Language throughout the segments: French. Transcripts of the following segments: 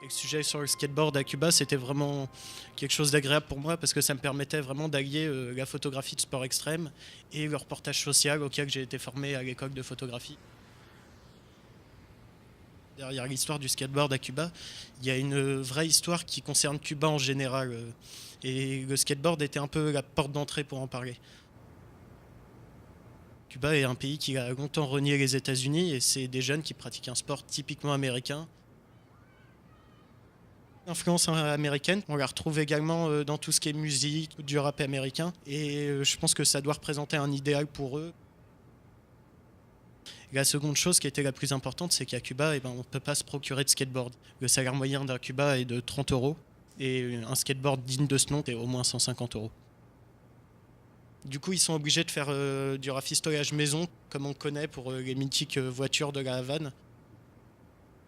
Le sujet sur le skateboard à Cuba, c'était vraiment quelque chose d'agréable pour moi parce que ça me permettait vraiment d'allier la photographie de sport extrême et le reportage social auquel j'ai été formé à l'école de photographie. Derrière l'histoire du skateboard à Cuba, il y a une vraie histoire qui concerne Cuba en général. Et le skateboard était un peu la porte d'entrée pour en parler. Cuba est un pays qui a longtemps renié les États-Unis et c'est des jeunes qui pratiquent un sport typiquement américain. L'influence américaine, on la retrouve également dans tout ce qui est musique, du rap américain et je pense que ça doit représenter un idéal pour eux. La seconde chose qui était la plus importante, c'est qu'à Cuba, on ne peut pas se procurer de skateboard. Le salaire moyen d'un Cuba est de 30 euros et un skateboard digne de ce nom est au moins 150 euros. Du coup, ils sont obligés de faire du rafistolage maison, comme on connaît pour les mythiques voitures de la Havane.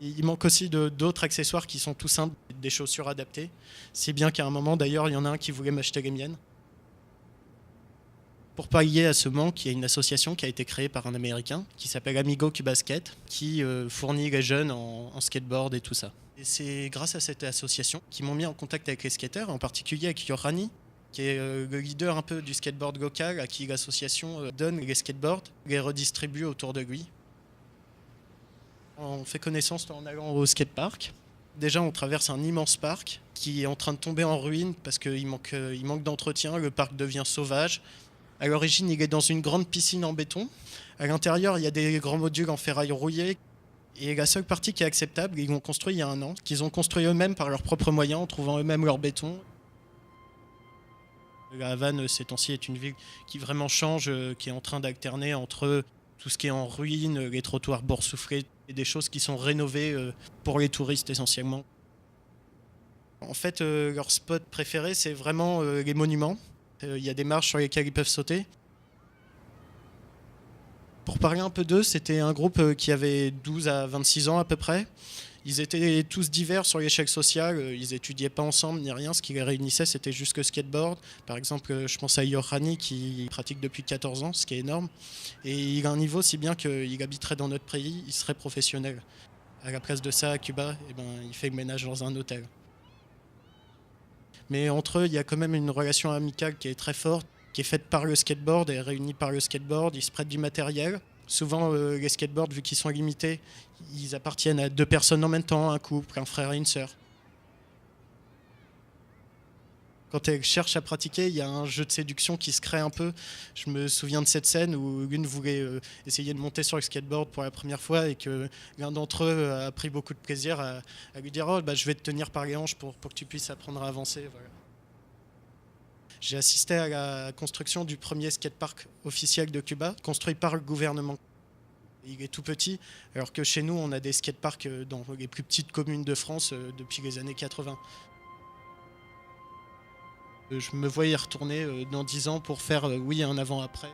Il manque aussi d'autres accessoires qui sont tout simples, des chaussures adaptées. Si bien qu'à un moment, d'ailleurs, il y en a un qui voulait m'acheter les miennes. Pour pallier à ce manque, il y a une association qui a été créée par un Américain qui s'appelle Amigo Cubasket, qui fournit les jeunes en skateboard et tout ça. Et c'est grâce à cette association qu'ils m'ont mis en contact avec les skateurs, en particulier avec Yorani, qui est le leader un peu du skateboard local, à qui l'association donne les skateboards, les redistribue autour de lui. On fait connaissance en allant au skatepark. Déjà, on traverse un immense parc qui est en train de tomber en ruine parce qu'il manque d'entretien. Le parc devient sauvage. À l'origine, il est dans une grande piscine en béton. À l'intérieur, il y a des grands modules en ferraille rouillée. Et la seule partie qui est acceptable, ils l'ont construit il y a 1 an, qu'ils ont construit eux-mêmes par leurs propres moyens, en trouvant eux-mêmes leur béton. La Havane, ces temps-ci, est une ville qui vraiment change, qui est en train d'alterner entre tout ce qui est en ruine, les trottoirs boursouflés, et des choses qui sont rénovées pour les touristes essentiellement. En fait, leur spot préféré, c'est vraiment les monuments. Il y a des marches sur lesquelles ils peuvent sauter. Pour parler un peu d'eux, c'était un groupe qui avait 12 à 26 ans à peu près. Ils étaient tous divers sur l'échelle sociale, ils étudiaient pas ensemble ni rien, ce qui les réunissait c'était juste le skateboard. Par exemple, je pense à Yorhani qui pratique depuis 14 ans, ce qui est énorme. Et il a un niveau si bien qu'il habiterait dans notre pays, il serait professionnel. À la place de ça, à Cuba, il fait le ménage dans un hôtel. Mais entre eux, il y a quand même une relation amicale qui est très forte, qui est faite par le skateboard et réunie par le skateboard. Ils se prêtent du matériel. Souvent, les skateboards, vu qu'ils sont limités, ils appartiennent à 2 personnes en même temps, un couple, un frère et une sœur. Quand elles cherchent à pratiquer, il y a un jeu de séduction qui se crée un peu. Je me souviens de cette scène où l'une voulait essayer de monter sur le skateboard pour la première fois et que l'un d'entre eux a pris beaucoup de plaisir à lui dire « Oh, je vais te tenir par les hanches pour que tu puisses apprendre à avancer. » Voilà. J'ai assisté à la construction du premier skatepark officiel de Cuba, construit par le gouvernement. Il est tout petit, alors que chez nous, on a des skateparks dans les plus petites communes de France depuis les années 80. Je me vois y retourner dans 10 ans pour faire, oui, un avant-après.